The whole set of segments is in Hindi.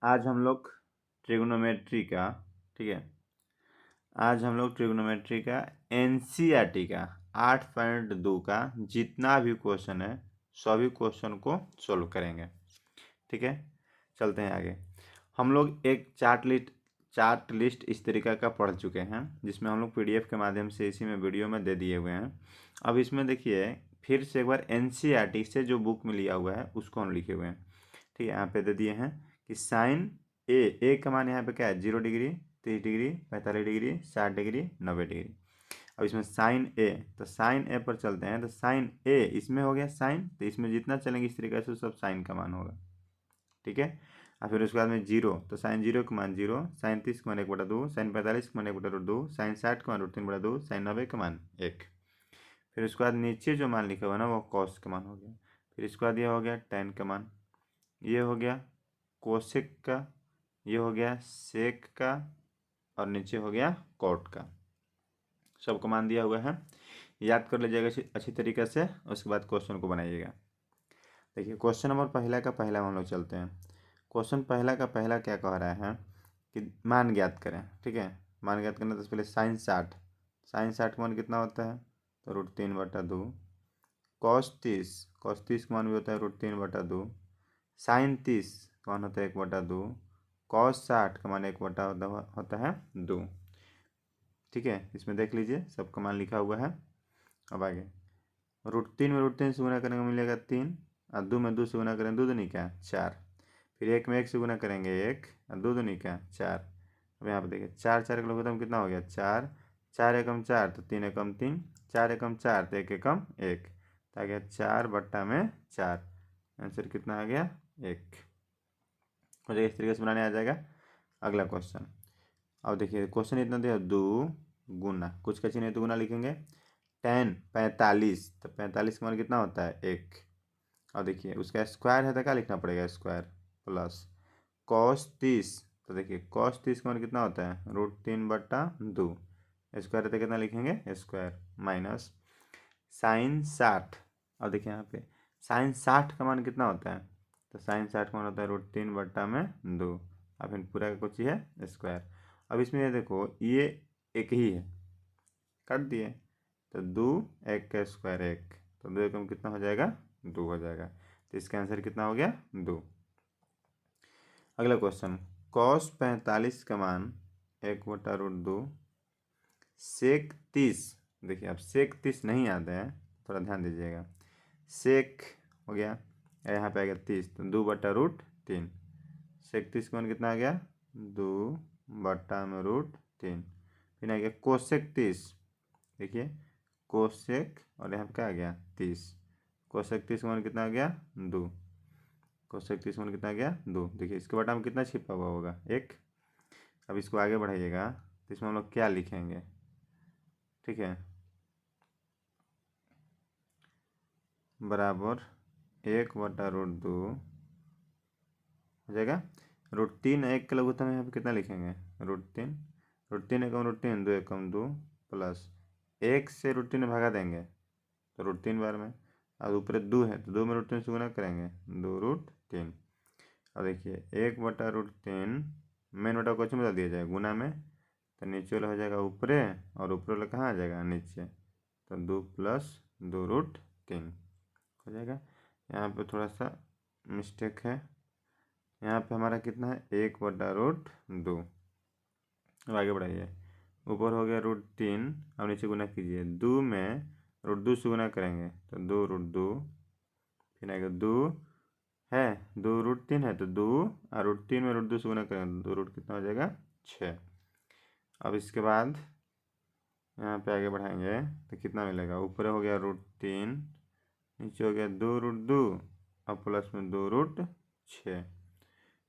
आज हम लोग ट्रिग्नोमेट्री का, ठीक है, आज हम लोग ट्रिग्नोमेट्री का एनसीईआरटी का 8.2 का जितना भी क्वेश्चन है सभी क्वेश्चन को सोल्व करेंगे। ठीक है, चलते हैं आगे। हम लोग एक चार्ट लिस्ट इस तरीका का पढ़ चुके हैं, जिसमें हम लोग पीडीएफ के माध्यम से इसी में वीडियो में दे दिए हुए हैं। अब इसमें देखिए फिर से एक बार एनसीईआरटी से जो बुक में लिया हुआ है उसको हम लिखे हुए हैं। ठीक है, यहाँ पे दे दिए हैं कि साइन ए का मान यहाँ पे क्या है 0 degree, 30 degree, 45 degree, 60 degree, 90 degree. अब इसमें साइन ए, तो साइन ए पर चलते हैं। तो साइन ए इसमें हो गया साइन, तो इसमें जितना चलेंगे इस तरीके से सब साइन का मान होगा। ठीक है, और फिर उसके बाद में 0, तो साइन 0 का मान 0, साइन 30 का मान 1/2, साइन 45 का मान 1/2, साइन 60 का मान √3/2, साइन 90 का मान 1। फिर उसके बाद नीचे जो मान लिखा हुआ ना वो कॉस का मान हो गया। फिर इसके बाद ये हो गया टेन का मान, ये हो गया कोसेक का, ये हो गया सेक का, और नीचे हो गया कॉट का। सबको मान दिया हुआ है, याद कर लीजिएगा अच्छी तरीके से, उसके बाद क्वेश्चन को बनाइएगा। देखिए क्वेश्चन नंबर पहला का पहला हम लोग चलते हैं। क्वेश्चन पहला का पहला क्या कह रहा है कि मान ज्ञात करें। ठीक है, मान ज्ञात करना तो पहले साइन 60, साइन 60 का मान कितना होता है तो √3/2, कॉस 30 का मान भी होता है √3/2, साइन 30 का मान होता है 1/2, कॉस 60 का मान 1/2 होता है 2। ठीक है, इसमें देख लीजिए सबका मान लिखा हुआ है। अब आगे √3 में √3 से गुना करेंगे मिलेगा 3, और 2 में 2 से गुना करेंगे 2 दूनी क्या 4, फिर 1 में 1 से गुना करेंगे 1, और 2 दूनी क्या 4। अब यहाँ पे देखिए 4 4 का लघुत्तम कितना हो गया 4, 4 एकम 4 तो 3 एकम 3, 4 एकम 4 तो 1 एकम 1, तो आ गया 4/4। आंसर कितना आ गया 1 हो जाएगा। इस तरीके से बनाने आ जाएगा। अगला क्वेश्चन, अब देखिए क्वेश्चन इतना दिया 2 गुना, कुछ का चिन्ह है तो गुना लिखेंगे। 10 45, तो 45 का मान कितना होता है 1, और देखिए उसका स्क्वायर है तो क्या लिखना पड़ेगा स्क्वायर, प्लस कॉस 30, तो देखिए कॉस 30 का मान कितना होता है √3/2, स्क्वायर है तो कितना लिखेंगे स्क्वायर, माइनस साइन 60। अब देखिए यहाँ पे साइन 60 का मान कितना होता है, तो साइन 60 का मान होता है √3/2, और फिर पूरा का कुछ ही है स्क्वायर। अब इसमें ये देखो ये एक ही है, काट दिए, तो 2 1 का स्क्वायर 1, तो 2 एकम कितना हो जाएगा 2 हो जाएगा। तो इसका आंसर कितना हो गया 2। अगला क्वेश्चन, कॉस 45 का मान 1/√2, सेक 30, देखिए अब सेक 30 नहीं आता है, थोड़ा ध्यान दीजिएगा। सेक हो गया, यहाँ पे आ गया 30, तो 2/√3, सेक 30 का मान कितना आ गया 2/√3। फिर आ गया कोसेक 30, देखिए कोसेक, और यहाँ पे क्या आ गया 30, कोसेक 30 का मान कितना आ गया 2, कोसेक 30 का मान कितना आ गया 2। देखिए इसके बटा में कितना छिपा हुआ होगा 1। अब इसको आगे बढ़ाइएगा तो इसमें हम लोग क्या लिखेंगे, ठीक है, बराबर 1/√2 हो जाएगा। √3 1 का लघुत्तम यहाँ पे कितना लिखेंगे √3, √3 एकम √3, 2 एकम 2, प्लस 1 से √3 में भागा देंगे तो √3 बार में, और ऊपर 2 है तो 2 में √3 से गुना करेंगे 2√3। अब देखिए 1/√3 मेन बटा क्वेश्चन बता दिया जाए गुना में, तो नीचे वाला हो जाएगा ऊपरे, और ऊपर वाला कहाँ आ जाएगा नीचे, तो 2 + 2√3 हो जाएगा। यहाँ पे थोड़ा सा मिस्टेक है, यहाँ पे हमारा कितना है 1/√2। अब आगे बढ़ाइए, ऊपर हो गया √3, अब नीचे गुना कीजिए, 2 में √2 से गुना करेंगे तो 2√2, फिर आएगा 2 है 2√3 है तो 2, और √3 में √2 से गुना करेंगे तो 2 कितना हो जाएगा 6। अब इसके बाद यहाँ पे आगे बढ़ाएंगे तो कितना मिलेगा, ऊपर हो गया √3, नीचे हो गया 2√2, और प्लस में 2√6।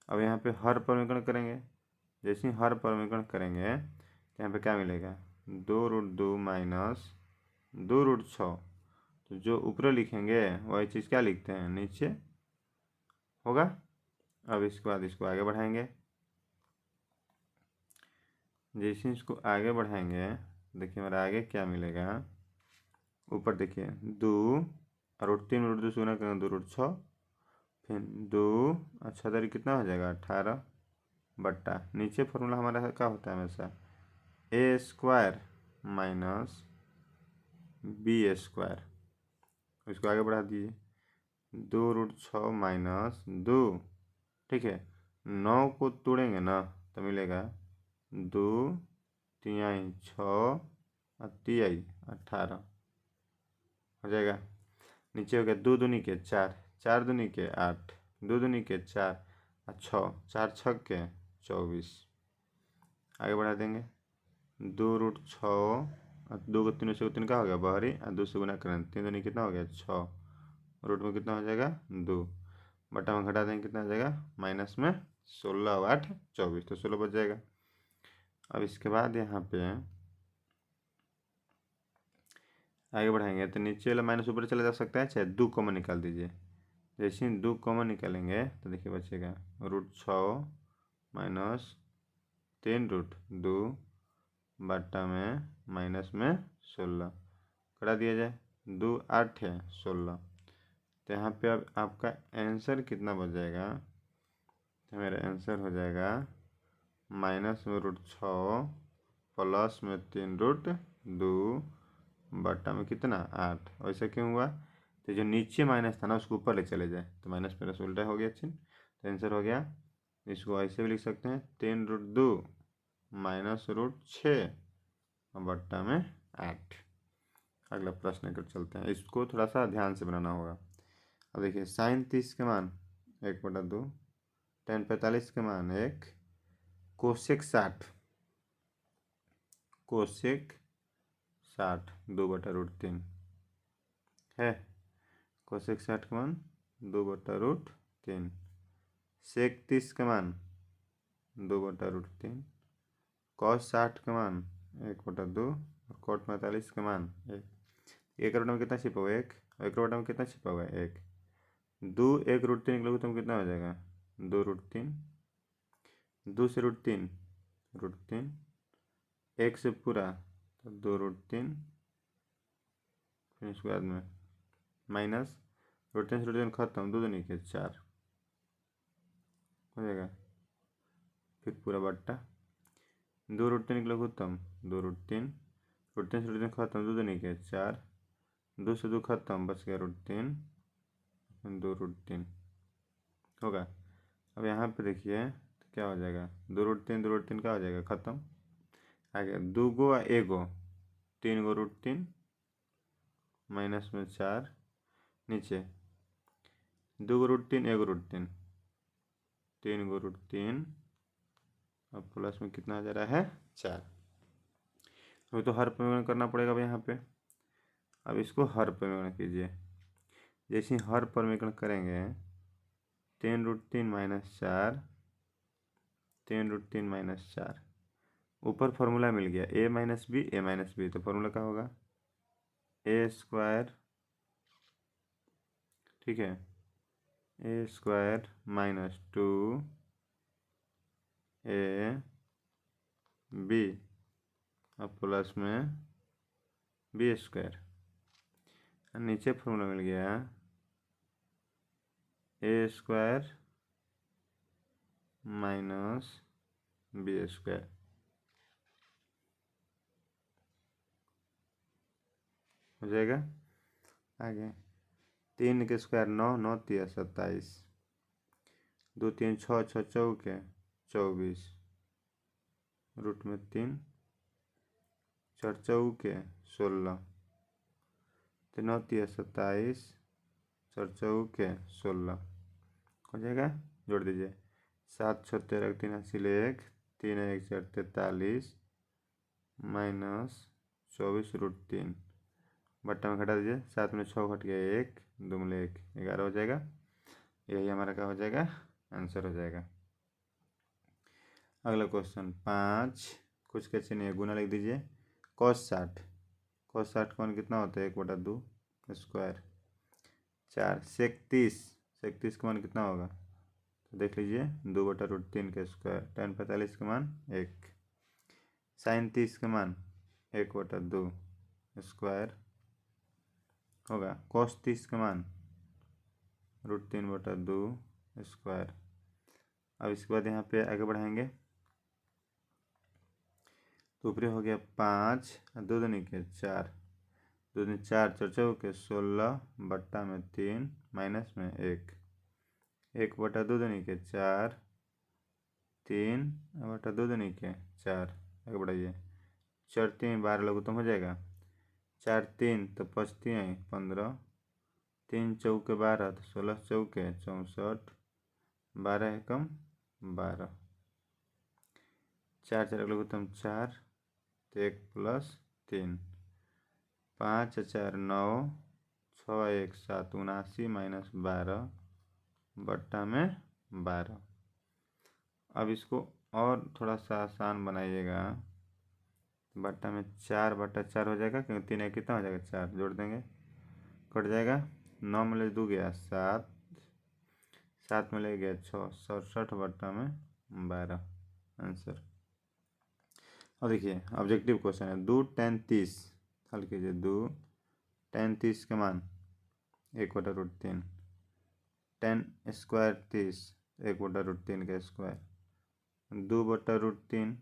अब यहाँ पे हर परिवर्तन करेंगे, जैसे ही हर परिवर्तन करेंगे तो यहाँ पे क्या मिलेगा 2√2 माइनस 2√6, तो जो ऊपर लिखेंगे वही चीज़ क्या लिखते हैं नीचे होगा। अब इसके बाद इसको आगे बढ़ाएंगे, जैसे इसको आगे बढ़ाएंगे देखिए हमारा आगे क्या मिलेगा, ऊपर देखिए 2 और √3 √2 से गुना करेंगे 2√6, फिर 2 अच्छा तरी कितना हो जाएगा 18, बट्टा नीचे फॉर्मूला हमारा क्या होता है हमेशा ए स्क्वायर माइनस बी स्क्वायर। इसको आगे बढ़ा दीजिए 2√6 माइनस 2, ठीक है। 9 को तोड़ेंगे ना तो मिलेगा 2 तिहाई 6 और तिहाई 18 हो जाएगा। नीचे हो गया 2 दूनी के 4, 4 दूनी के 8, 2 दूनी के 4 और 6, 4 छक के 24। आगे बढ़ा देंगे 2√6 और 2 को 3 से 3 का हो गया बाहरी और 2 से गुना करें 3 दूनी कितना हो गया 6, रूट में कितना हो जाएगा 2, बटा में घटा देंगे कितना हो जाएगा माइनस में 16 और 8 24, तो 16 बच जाएगा। अब इसके बाद यहाँ पे आगे बढ़ाएंगे तो नीचे वाला माइनस ऊपर चला जा सकता है, चाहे 2 कॉमन निकाल दीजिए। जैसे ही 2 कॉमन निकालेंगे तो देखिए बचेगा √6 माइनस 3√2 बटा में माइनस में 16 कटा दिया जाए 2 8 है 16। तो यहाँ पे अब आपका आंसर कितना बच जाएगा, तो मेरा आंसर हो जाएगा माइनस में √6 प्लस में 3√2 बटा में कितना 8। वैसे क्यों हुआ, तो जो नीचे माइनस था ना उसको ऊपर ले चले जाए तो माइनस प्लस उल्टा हो गया चिन्ह, तो आंसर हो गया। इसको ऐसे भी लिख सकते हैं 3√2 माइनस √6 बट्टा में 8। अगला प्रश्न कर चलते हैं, इसको थोड़ा सा ध्यान से बनाना होगा। अब देखिए साइन 30 के मान 1/2, tan 45 के मान 1, कोसेक 60, कोसेक 60 2/√3 है, कोसेक 60 का मान 2/√3, सेक 30 का मान 2/√3, कॉस 60 का मान 1/2 और कॉट 45 का मान 1। 1 में कितना छिपा हुआ है 1, 1 में कितना छिपा हुआ है 1, 2 1√3 निकलोगे तो कितना हो जाएगा 2√3, 2 से √3 √3, 1 से पूरा तो 2√3, फिर इसके बाद में माइनस √3 से √3 खत्म 2 दूनी के 4 हो जाएगा, फिर पूरा बट्टा 2√3 निकलो खत्म 2√3, √3 से √3 खत्म 2 दूनी के 4, 2 से 2 खत्म बच गया √3, 2√3 होगा। अब यहाँ पे देखिए तो क्या हो जाएगा 2√3 क्या हो जाएगा खत्म, आगे 2 गो 1 गो 3 गो √3 माइनस में 4, नीचे 2 गो √3 1 गो √3 3 गो √3 अब प्लस में कितना आ जा रहा है 4। अभी तो हर परिवर्तन करना पड़ेगा अब यहाँ पे। अब इसको हर परिवर्तन कीजिए, जैसे हर परिवर्तन करेंगे 3√3 माइनस 4, 3√3 माइनस 4, ऊपर फॉर्मूला मिल गया a minus B a minus B, तो फॉर्मूला क्या होगा ए स्क्वायर, ठीक है, A square minus 2 A B अब प्लस में बी स्क्वायर, नीचे फॉर्मूला मिल गया A square minus B square, हो जाएगा। आगे 3 के स्क्वायर 9, 9 3 27, 2 3 6 6 चौके 24, रूट में 3 4 चौके 16, 9 3 27 4 चौके 16 हो जाएगा। जोड़ दीजिए 7 6 13 3 हासिल 1, 3 1 4 43 माइनस 24√3 बट्टा में घटा दीजिए 7 में 6 घट गया 1, 2 में 1 11 हो जाएगा। यही हमारा क्या हो जाएगा आंसर हो जाएगा। अगला क्वेश्चन 5, कुछ का चिन्ह है गुना लिख दीजिए, cos 60, cos 60 कौन कितना होता है 1/2 स्क्वायर 4, sec 30 का मान कितना होगा तो देख लीजिए 2/√3 का स्क्वायर, tan 45 का मान 1, sin 30 का मान 1/2 स्क्वायर होगा, cos 30 का मान √3/2 स्क्वायर। अब इसके बाद यहाँ पे आगे बढ़ाएंगे तो ऊपरी हो गया 5 दो दूनी के 4 दो दूनी 4 4 चौके 16 बट्टा में 3 माइनस में 1 1 बटा दो दूनी के 4 3 बटा दो दूनी के 4 आगे बढ़ाइए 4 3 12 लघुत्तम हो जाएगा 4 3 तो 5 3 15 3 चौके 12 तो 16 चौके 64 12 एकम 12 4 4 लघुत्तम 4 तो 1 प्लस 3 5 4 9 6 1 7 79 माइनस 12 बट्टा में 12। अब इसको और थोड़ा सा आसान बनाइएगा बट्टा में 4 बट्टा 4 हो जाएगा क्योंकि 3 एक कितना हो जाएगा 4 जोड़ देंगे कट जाएगा 9 में ले 2 गया 7 7 में ले गया 6 67 बट्टा में 12 आंसर। अब देखिए ऑब्जेक्टिव क्वेश्चन है 2 tan 30 हल कीजिए 2 tan 30 के मान 1/√3 tan स्क्वायर 30 1/√3 का स्क्वायर 2/√3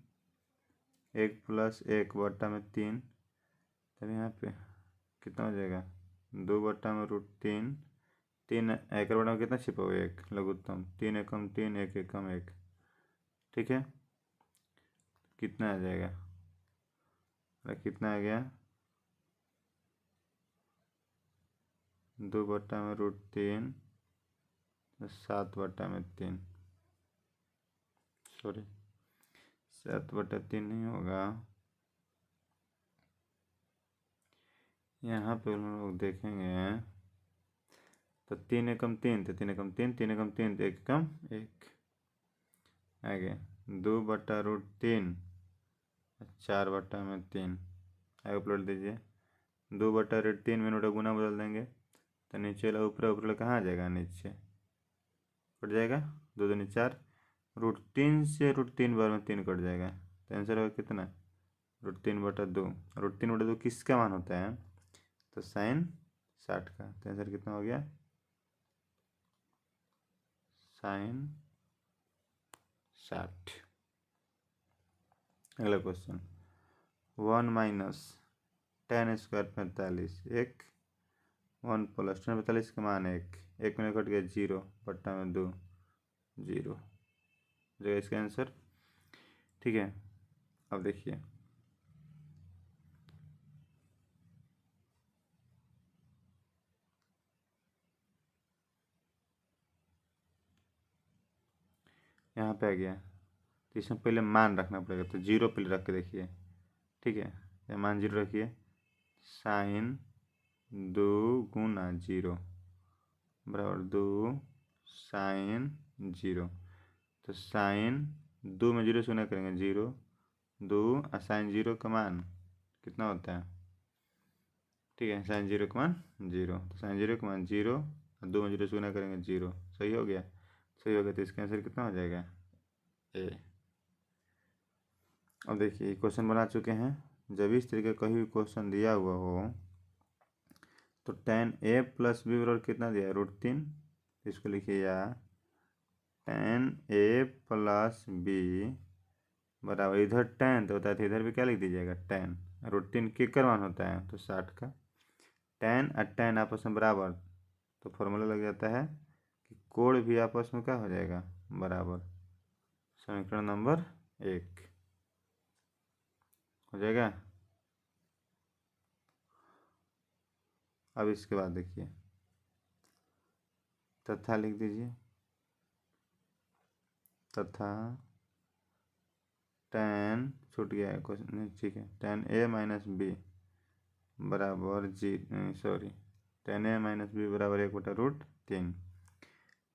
1 प्लस 1 बट्टा में 3 तब यहाँ पे कितना हो जाएगा 2 बट्टा में √3 3 एक बटा में कितना छिपा हुआ 1 लघुत्तम 3 एकम 3 1 एकम 1 ठीक है कितना आ जाएगा कितना आ गया 2 बट्टा में √3 7 बट्टा में 3 सॉरी 7 बट्टा 3 नहीं होगा यहाँ पे हम लोग देखेंगे तो 3 एकम 3 तो 3 एकम 3 3 एकम 3 तो 1 एकम 1 आगे 2 बट्टा √3 4 बट्टा में 3 आगे प्लॉट दीजिए 2 बट्टा √3 में नोटा गुना बदल देंगे तो नीचे वाला ऊपर ऊपर कहाँ आ जाएगा नीचे कट जाएगा 2 दूनी 4 √3 से √3 बार में 3 कट जाएगा तो आंसर होगा कितना √3 बटा 2 √3 बटा 2 किसका मान होता है तो साइन 60 का तो आंसर कितना हो गया साइन 60। अगला question 1 minus tan square 45 1 1 plus tan 45 का मान 1 में कट गया 0 बट्टा में 2 0 जो इसका आंसर ठीक है। अब देखिए यहाँ पे आ गया तो इसमें पहले मान रखना पड़ेगा तो 0 पहले रख के देखिए ठीक है ये मान 0 रखिए साइन 2 गुना 0 बराबर 2 साइन 0 तो साइन 2 में 0 से गुना करेंगे 0 2 और साइन 0 का मान कितना होता है ठीक है साइन 0 का मान 0 तो साइन 0 का मान 0 और 2 में 0 से गुना करेंगे 0 सही हो गया तो इसका आंसर कितना हो जाएगा ए। अब देखिए क्वेश्चन बना चुके हैं जब इस तरीके का कोई भी क्वेश्चन दिया हुआ हो तो tan a प्लस बी बराबर कितना दिया √3 इसको लिखिए या tan a प्लस बी बराबर इधर tan तो होता है तो इधर भी क्या लिख दीजिएगा tan √3 किसका मान होता है तो 60 का tan और tan आपस में बराबर तो फॉर्मूला लग जाता है कि कोण भी आपस में क्या हो जाएगा बराबर समीकरण नंबर 1 हो जाएगा। अब इसके बाद देखिए तथा लिख दीजिए तथा tan छूट गया है क्वेश्चन ठीक है tan a माइनस बी बराबर tan a माइनस बी बराबर 1/√3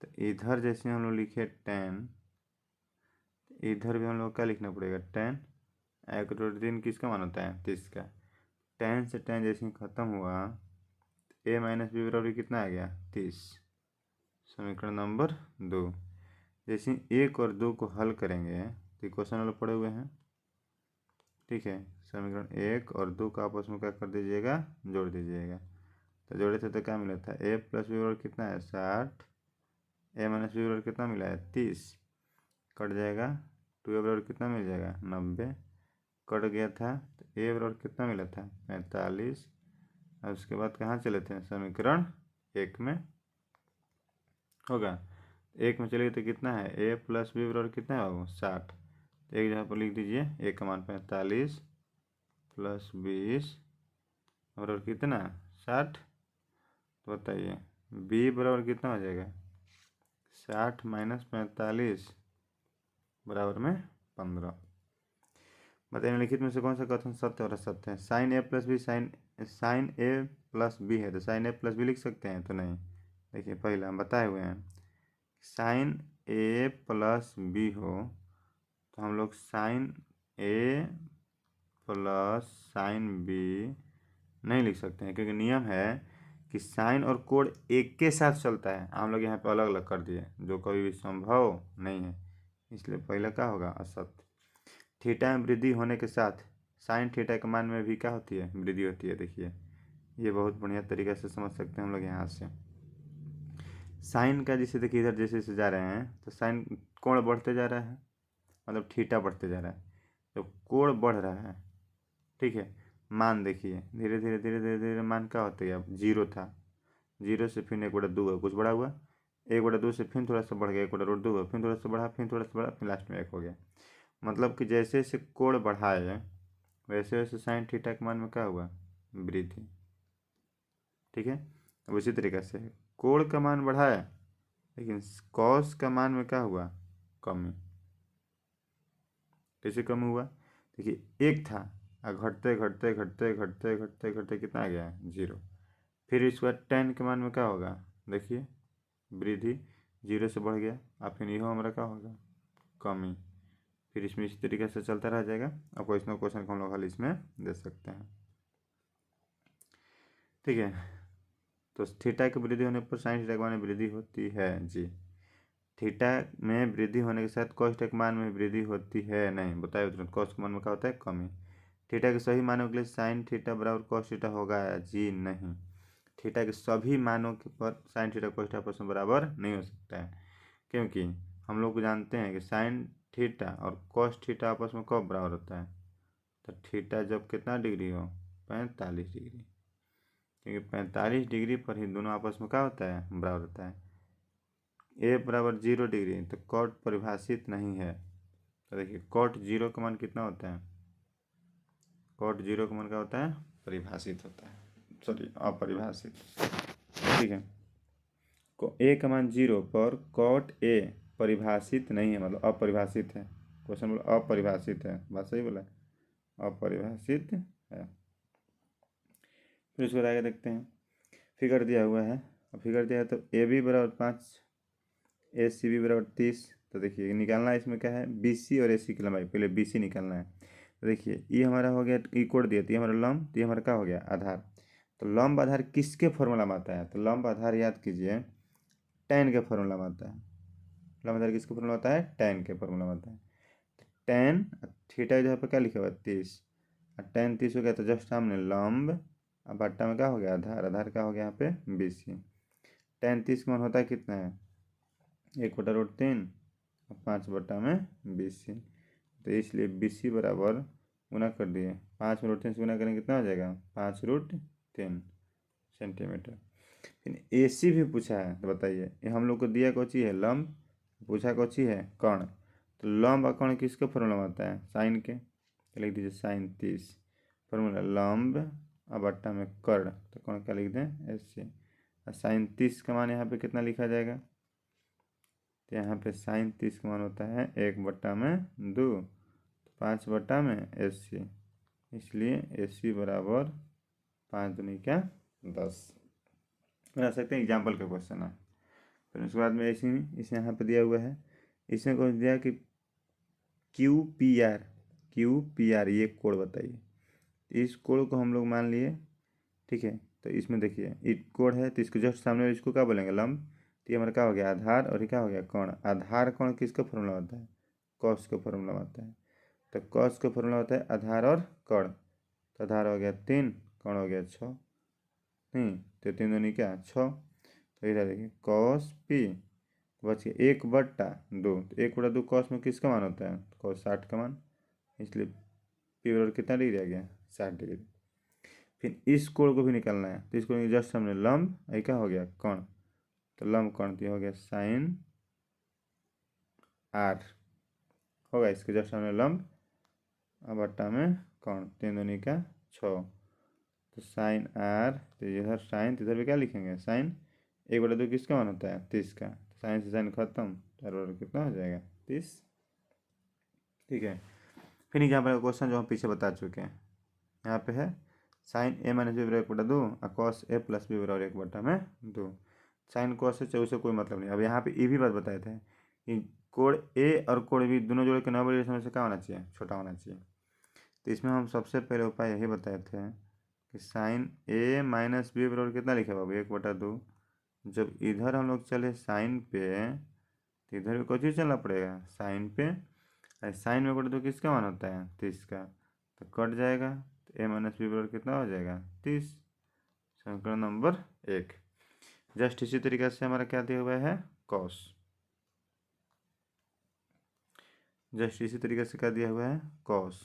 तो इधर जैसे हम लोग लिखे tan इधर भी हम लोग क्या लिखना पड़ेगा tan 1/√3 किसका मान होता है 30 का tan से tan जैसे ही खत्म हुआ a माइनस बी बराबर कितना आ गया 30 समीकरण नंबर 2 जैसे 1 और 2 को हल करेंगे तो क्वेश्चन वाले पड़े हुए हैं ठीक है समीकरण 1 और 2 का आपस में क्या कर दीजिएगा जोड़ दीजिएगा तो जोड़े थे तो क्या मिला था a प्लस बी बराबर कितना है 60 a माइनस बी बराबर कितना मिला है 30 कट जाएगा, 2a बराबर कितना मिल जाएगा 90, कट गया था तो a बराबर कितना मिला था 45। और उसके बाद कहाँ चले थे समीकरण 1 में होगा, 1 में चलिए तो कितना है a प्लस b बराबर कितना है वो 60। तो एक जगह पर लिख दीजिए a का मान 45 प्लस 20 बराबर कितना 60। तो बताइए b बराबर कितना हो जाएगा 60 माइनस 45 बराबर में 15। बताइए निम्नलिखित में से कौन सा कथन सत्य और असत्य है। साइन ए प्लस बी साइन ए प्लस बी है तो साइन ए प्लस बी लिख सकते हैं तो नहीं। देखिए पहले हम बताए हुए हैं साइन ए प्लस बी हो तो हम लोग साइन ए प्लस साइन बी नहीं लिख सकते हैं, क्योंकि नियम है कि साइन और कोड एक के साथ चलता है। हम लोग यहाँ पे अलग अलग कर दिए जो कभी भी संभव नहीं है, इसलिए पहले क्या होगा असत्य। थीटा में वृद्धि होने के साथ साइन थीटा के मान में भी क्या होती है वृद्धि होती है। देखिए ये बहुत बढ़िया तरीके से समझ सकते हैं हम लोग यहाँ से। साइन का जैसे देखिए इधर जैसे जैसे जा रहे हैं तो साइन कोण बढ़ते जा रहा है, मतलब थीटा बढ़ते जा रहा है, तो कोण बढ़ रहा है, ठीक है। मान देखिए धीरे धीरे धीरे धीरे धीरे मान क्या होता है, अब 0 था, 0 से फिर 1/2 हुआ, कुछ बड़ा हुआ, 1/2 से फिर थोड़ा सा बढ़ गया, 1/2 हुआ, फिर थोड़ा सा बढ़ा, फिर थोड़ा सा बढ़ा, फिर लास्ट में 1 हो गया। मतलब कि जैसे जैसे कोण बढ़ाए वैसे वैसे साइन थीटा के मान में क्या हुआ वृद्धि, ठीक है। अब उसी तरीके से कोण का मान बढ़ा है लेकिन कॉस का मान में क्या हुआ कमी। कैसे कम हुआ, देखिए 1 था और घटते घटते घटते घटते घटते घटते कितना आ गया 0। फिर इसके बाद टेन के मान में क्या होगा, देखिए वृद्धि 0 से बढ़ गया और फिर यह हमारा क्या होगा कमी। फिर इसमें इसी तरीके से चलता रह जाएगा और क्वेश्चन को हम लोग हल इसमें दे सकते हैं, ठीक है। तो थीटा की वृद्धि होने पर साइन थीटा के मान में वृद्धि होती है जी। थीटा में वृद्धि होने के साथ कॉस थीटा के मान में वृद्धि होती है नहीं, बताइए तुरंत कॉस के मान में क्या होता है कमी। थीटा के सभी मानों के लिए साइन थीटा बराबर कॉस थीटा होगा जी नहीं। थीटा के सभी मानों के पर साइन थीटा कॉस थीटा आपस में बराबर नहीं हो सकता है, क्योंकि हम लोग जानते हैं कि साइन थीटा और कॉस थीटा आपस में कब बराबर होता है, तो थीटा जब कितना डिग्री हो 45 डिग्री, क्योंकि 45 डिग्री पर ही दोनों आपस में क्या होता है बराबर होता है। ए बराबर 0 डिग्री तो कॉट परिभाषित नहीं है, तो देखिए कॉट 0 का मान कितना होता है, कॉट 0 का मान क्या होता है परिभाषित होता है, सॉरी अपरिभाषित, ठीक है। ए का मान 0 पर कॉट ए परिभाषित नहीं है, मतलब अपरिभाषित है। क्वेश्चन बोला अपरिभाषित है, बात सही बोला अपरिभाषित है। फिर उसको आगे देखते हैं, फिगर दिया हुआ है, फिगर दिया है तो ए बी बराबर 5 ए सी बी बराबर 30। तो देखिए निकालना है इसमें क्या है बी सी और ए सी की लंबाई, पहले बी सी निकालना है। तो देखिए ये हमारा हो गया, ई कोड दिया तो ये हमारा लंब, तो ये हमारा क्या हो गया आधार। तो लंब आधार किसके फॉर्मूला में आता है, तो लंब आधार याद कीजिए tan के फॉर्मूला में आता है। लंब आधार किसके फॉर्मूला आता है tan के फॉर्मूला में आता है। tan थीटा जहाँ पर क्या लिखा हुआ 30 और tan 30 हो गया, तो जस्ट सामने लंब अब बट्टा में क्या हो गया आधार, आधार क्या हो गया यहाँ पे बी सी। tan 30 का मान होता है कितना है 1/√3 और 5/BC। तो इसलिए BC बराबर गुना कर दिए 5/√3 से गुना करेंगे कितना हो जाएगा 5√3 सेंटीमीटर। फिर AC भी पूछा है, तो बताइए ये हम लोग को दिया कौची है लंब, पूछा कौची है कर्ण। तो लंब और कर्ण किसके फॉर्मूला में आता है साइन के, तो लिख दीजिए साइन 30 फॉर्मूला लंब और बट्टा में कर्ण, तो कर्ण क्या लिख दें SC। और साइन 30 का मान यहाँ पे कितना लिखा जाएगा, तो यहाँ पे साइन 30 का मान होता है 1/2, 5/SC, इसलिए SC बराबर 5 दूनी क्या 10 बना सकते हैं। एग्जाम्पल का क्वेश्चन है। फिर उसके बाद में इसे यहाँ पे दिया हुआ है, इसमें कुछ दिया कि QPR ये कोड बताइए। इस कोड को हम लोग मान लिए, ठीक है। तो इसमें देखिए एक कोड है तो इसको जस्ट सामने इसको क्या बोलेंगे लंब, तो ये हमारा क्या हो गया आधार और ये क्या हो गया कर्ण। आधार कर्ण किसका फॉर्मूला होता है कॉस का फॉर्मूला होता है, तो कॉस का फॉर्मूला होता है आधार और कर्ण। तो आधार हो गया 3, कर्ण हो गया 6, नहीं तो 3 दूनी क्या 6। तो इधर देखिए cos P बच गया 1/2। तो 1/2 कॉस में किसका मान होता है? कॉस 60 का मान, इसलिए पी बराबर कितना डिग्री आ गया? 60 डिग्री। फिर इस कोण को भी निकालना है, तो इसको जस्ट हमने लंब, ये क्या हो गया? कोण, तो लंब कोण तो हो गया साइन आर होगा, इसके जस्ट हमने लंब बट्टा में कोण, 3 दूनी का 6, तो साइन आर, तो इधर साइन, तो इधर भी क्या लिखेंगे? साइन 1/2 किसका मान होता है? 30 का, तो साइन से साइन खत्म, तो बराबर कितना हो जाएगा? 30। ठीक है। फिर यहाँ पर क्वेश्चन जो हम पीछे बता चुके हैं, यहाँ पे है साइन ए माइनस बी बराबर 1/2 और कॉस ए प्लस बी बराबर 1/2। साइन कॉस से उससे कोई मतलब नहीं। अब यहाँ पे ये भी बात बताए थे कि कोण ए और कोण बी दोनों जोड़े के 90 डिग्री से क्या होना चाहिए? छोटा होना चाहिए। तो इसमें हम सबसे पहले उपाय यही बताए थे कि साइन ए माइनस बी बराबर कितना लिखे बाबू? 1/2। जब इधर हम लोग चले साइन पे, तो इधर भी कोई चीज़ चलना पड़ेगा साइन पे। साइन में 1/2 किसका मान होता है? 30 का, तो कट जाएगा, तो ए माइनस बी बराबर कितना हो जाएगा? 30। समीकरण नंबर 1। जस्ट इसी तरीके से हमारा क्या दिया हुआ है? कॉस। जस्ट इसी तरीके से क्या दिया हुआ है? कॉस।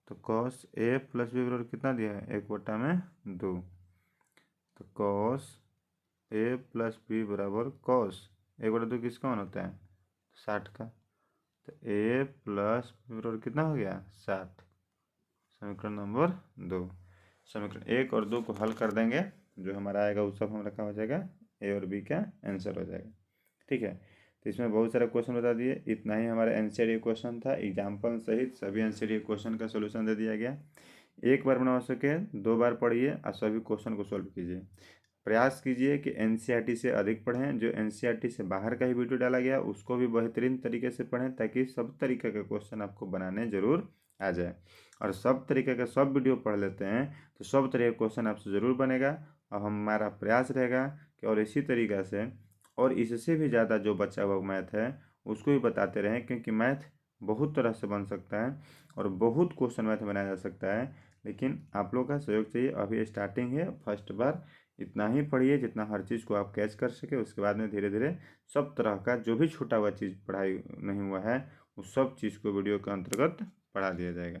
तो कॉस ए प्लस बी बराबर कितना दिया है? 1/2। तो कॉस ए प्लस बी बराबर कॉस 1/2 किसका मान होता है? 60 का, तो ए प्लस बी बराबर कितना हो गया? 60। समीकरण नंबर 2। समीकरण 1 और 2 को हल कर देंगे, जो हमारा आएगा वो सब हमारा क्या हो जाएगा? ए और बी का आंसर हो जाएगा। ठीक है। तो इसमें बहुत सारे क्वेश्चन बता दिए, इतना ही हमारा एनसीईआरटी क्वेश्चन था। एग्जाम्पल सहित सभी एनसीईआरटी क्वेश्चन का सोल्यूशन दे दिया गया। एक बार बना सके 2 बार पढ़िए और सभी क्वेश्चन को सॉल्व कीजिए। प्रयास कीजिए कि एनसीईआरटी से अधिक पढ़ें। जो एनसीईआरटी से बाहर का ही वीडियो डाला गया उसको भी बेहतरीन तरीके से पढ़ें, ताकि सब तरीके का क्वेश्चन आपको बनाने जरूर आ जाए। और सब तरीके का सब वीडियो पढ़ लेते हैं तो सब तरह का क्वेश्चन आपसे ज़रूर बनेगा। और हमारा प्रयास रहेगा कि और इसी तरीक़ा से और इससे भी ज़्यादा जो बचा हुआ मैथ है उसको भी बताते रहें, क्योंकि मैथ बहुत तरह से बन सकता है और बहुत क्वेश्चन मैथ बनाया जा सकता है। लेकिन आप लोग का सहयोग चाहिए। अभी स्टार्टिंग है, फर्स्ट बार इतना ही पढ़िए जितना हर चीज़ को आप कैच कर सके। उसके बाद में धीरे धीरे सब तरह का जो भी छूटा हुआ चीज़ पढ़ाई नहीं हुआ है उस सब चीज़ को वीडियो के अंतर्गत पढ़ा दिया जाएगा।